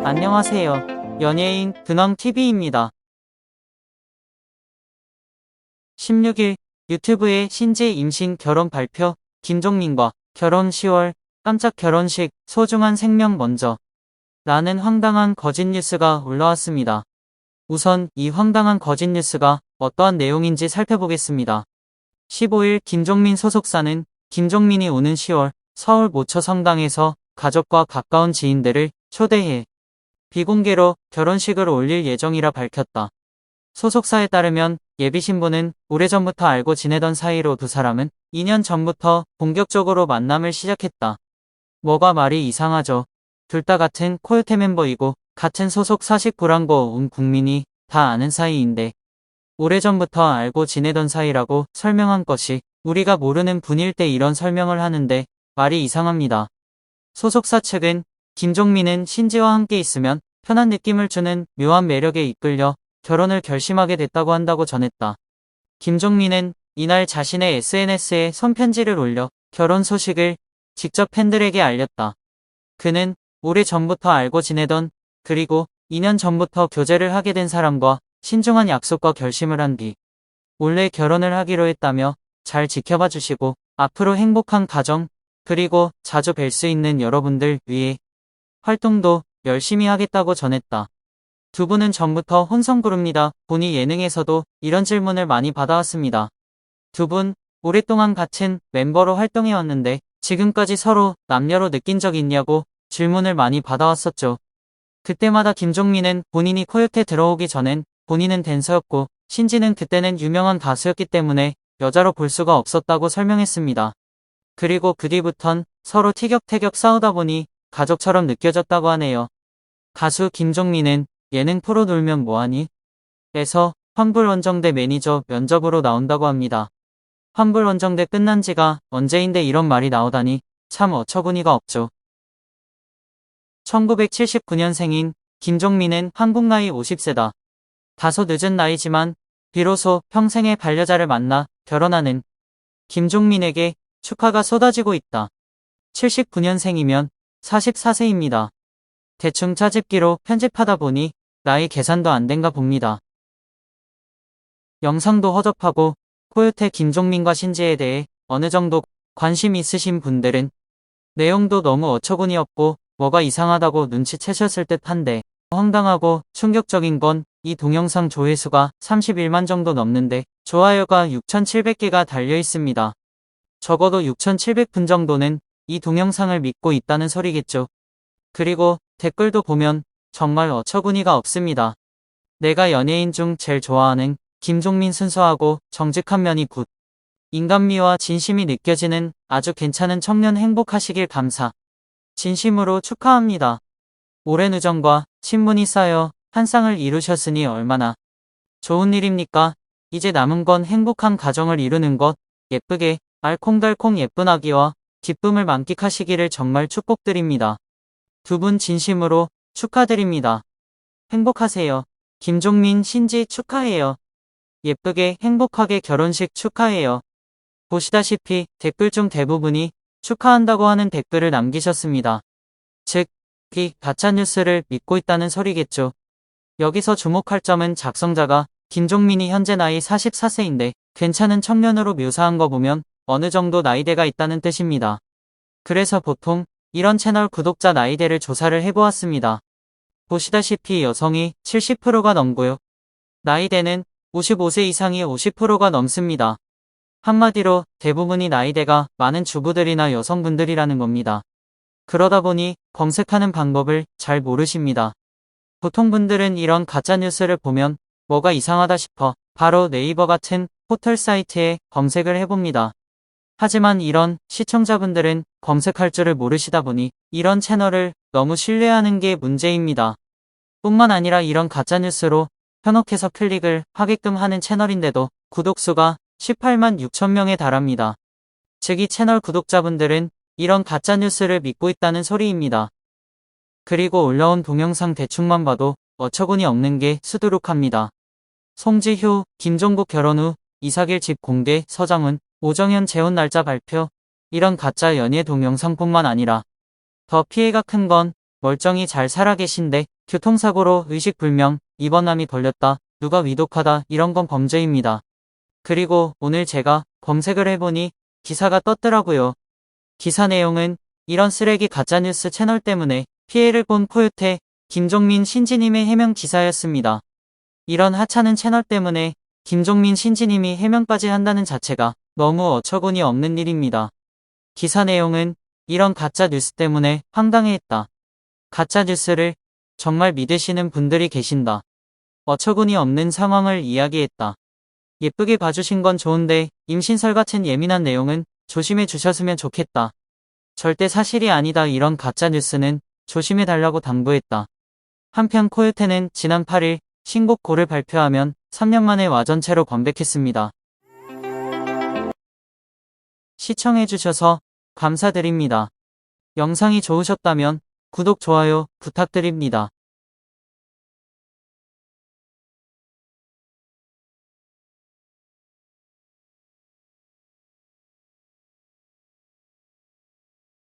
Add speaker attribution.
Speaker 1: 안녕하세요. 연예인 근황TV입니다. 16일 유튜브에 신지 임신 결혼 발표, 김종민과 결혼 10월, 깜짝 결혼식, 소중한 생명 먼저 라는 황당한 거짓 뉴스가 올라왔습니다. 우선 이 황당한 거짓 뉴스가 어떠한 내용인지 살펴보겠습니다. 15일 김종민 소속사는 김종민이 오는 10월 서울 모처 성당에서 가족과 가까운 지인들을 초대해 비공개로 결혼식을 올릴 예정이라 밝혔다. 소속사에 따르면 예비 신부는 오래전부터 알고 지내던 사이로 두 사람은 2년 전부터 본격적으로 만남을 시작했다. 뭐가 말이 이상하죠. 둘 다 같은 코요테 멤버이고 같은 소속 사식구란거 온 국민이 다 아는 사이인데 오래전부터 알고 지내던 사이라고 설명한 것이 우리가 모르는 분일 때 이런 설명을 하는데 말이 이상합니다. 소속사 측은 김종민은 신지와 함께 있으면 편한 느낌을 주는 묘한 매력에 이끌려 결혼을 결심하게 됐다고 한다고 전했다. 김종민은 이날 자신의 SNS에 손편지를 올려 결혼 소식을 직접 팬들에게 알렸다. 그는 오래전부터 알고 지내던 그리고 2년 전부터 교제를 하게 된 사람과 신중한 약속과 결심을 한 뒤 원래 결혼을 하기로 했다며 잘 지켜봐 주시고 앞으로 행복한 가정 그리고 자주 뵐 수 있는 여러분들 위해 활동도 열심히 하겠다고 전했다. 두 분은 전부터 혼성그룹니다. 본의 예능에서도 이런 질문을 많이 받아왔습니다. 두 분 오랫동안 같은 멤버로 활동해왔는데 지금까지 서로 남녀로 느낀 적 있냐고 질문을 많이 받아왔었죠. 그때마다 김종민은 본인이 코요테 들어오기 전엔 본인은 댄서였고 신지는 그때는 유명한 가수였기 때문에 여자로 볼 수가 없었다고 설명했습니다. 그리고 그 뒤부턴 서로 티격태격 싸우다 보니 가족처럼 느껴졌다고 하네요. 가수 김종민은 예능 프로 놀면 뭐하니? 에서 환불원정대 매니저 면접으로 나온다고 합니다. 환불원정대 끝난 지가 언제인데 이런 말이 나오다니 참 어처구니가 없죠. 1979년생인 김종민은 한국 나이 50세다. 다소 늦은 나이지만 비로소 평생의 반려자를 만나 결혼하는 김종민에게 축하가 쏟아지고 있다. 79년생이면 44세입니다. 대충 짜집기로 편집하다 보니 나이 계산도 안 된가 봅니다. 영상도 허접하고 코요테 김종민과 신지에 대해 어느 정도 관심 있으신 분들은 내용도 너무 어처구니 없고 뭐가 이상하다고 눈치채셨을 듯한데 황당하고 충격적인 건 이 동영상 조회수가 31만 정도 넘는데 좋아요가 6,700개가 달려 있습니다. 적어도 6,700분 정도는 이 동영상을 믿고 있다는 소리겠죠. 그리고 댓글도 보면 정말 어처구니가 없습니다. 내가 연예인 중 제일 좋아하는 김종민 순수하고 정직한 면이 굿. 인간미와 진심이 느껴지는 아주 괜찮은 청년 행복하시길 감사. 진심으로 축하합니다. 오랜 우정과 친분이 쌓여 한 쌍을 이루셨으니 얼마나 좋은 일입니까? 이제 남은 건 행복한 가정을 이루는 것, 예쁘게 알콩달콩 예쁜 아기와 기쁨을 만끽하시기를 정말 축복드립니다. 두 분 진심으로 축하드립니다. 행복하세요. 김종민, 신지 축하해요. 예쁘게 행복하게 결혼식 축하해요. 보시다시피 댓글 중 대부분이 축하한다고 하는 댓글을 남기셨습니다. 즉, 이 가짜뉴스를 믿고 있다는 소리겠죠. 여기서 주목할 점은 작성자가 김종민이 현재 나이 44세인데 괜찮은 청년으로 묘사한 거 보면 어느 정도 나이대가 있다는 뜻입니다. 그래서 보통 이런 채널 구독자 나이대를 조사를 해보았습니다. 보시다시피 여성이 70%가 넘고요. 나이대는 55세 이상이 50%가 넘습니다. 한마디로 대부분이 나이대가 많은 주부들이나 여성분들이라는 겁니다. 그러다 보니 검색하는 방법을 잘 모르십니다. 보통 분들은 이런 가짜뉴스를 보면 뭐가 이상하다 싶어 바로 네이버 같은 포털 사이트에 검색을 해봅니다. 하지만 이런 시청자분들은 검색할 줄을 모르시다 보니 이런 채널을 너무 신뢰하는 게 문제입니다. 뿐만 아니라 이런 가짜뉴스로 현혹해서 클릭을 하게끔 하는 채널인데도 구독수가 18만 6천 명에 달합니다. 즉 이 채널 구독자분들은 이런 가짜뉴스를 믿고 있다는 소리입니다. 그리고 올라온 동영상 대충만 봐도 어처구니 없는 게 수두룩합니다. 송지효, 김종국 결혼 후 이사길 집 공개, 서장훈, 오정현 재혼 날짜 발표. 이런 가짜 연예 동영상뿐만 아니라 더 피해가 큰 건 멀쩡히 잘 살아계신데 교통사고로 의식불명, 입원암이 걸렸다, 누가 위독하다 이런 건 범죄입니다. 그리고 오늘 제가 검색을 해보니 기사가 떴더라고요. 기사 내용은 이런 쓰레기 가짜뉴스 채널 때문에 피해를 본 코요태, 김종민 신지님의 해명 기사였습니다. 이런 하찮은 채널 때문에 김종민 신지님이 해명까지 한다는 자체가 너무 어처구니 없는 일입니다. 기사 내용은 이런 가짜 뉴스 때문에 황당해했다. 가짜 뉴스를 정말 믿으시는 분들이 계신다. 어처구니 없는 상황을 이야기했다. 예쁘게 봐주신 건 좋은데 임신설 같은 예민한 내용은 조심해 주셨으면 좋겠다. 절대 사실이 아니다. 이런 가짜 뉴스는 조심해 달라고 당부했다. 한편 코요태는 지난 8일 신곡 고를 발표하면 3년 만에 와전체로 컴백했습니다. 시청해주셔서 감사드립니다. 영상이 좋으셨다면 구독, 좋아요 부탁드립니다.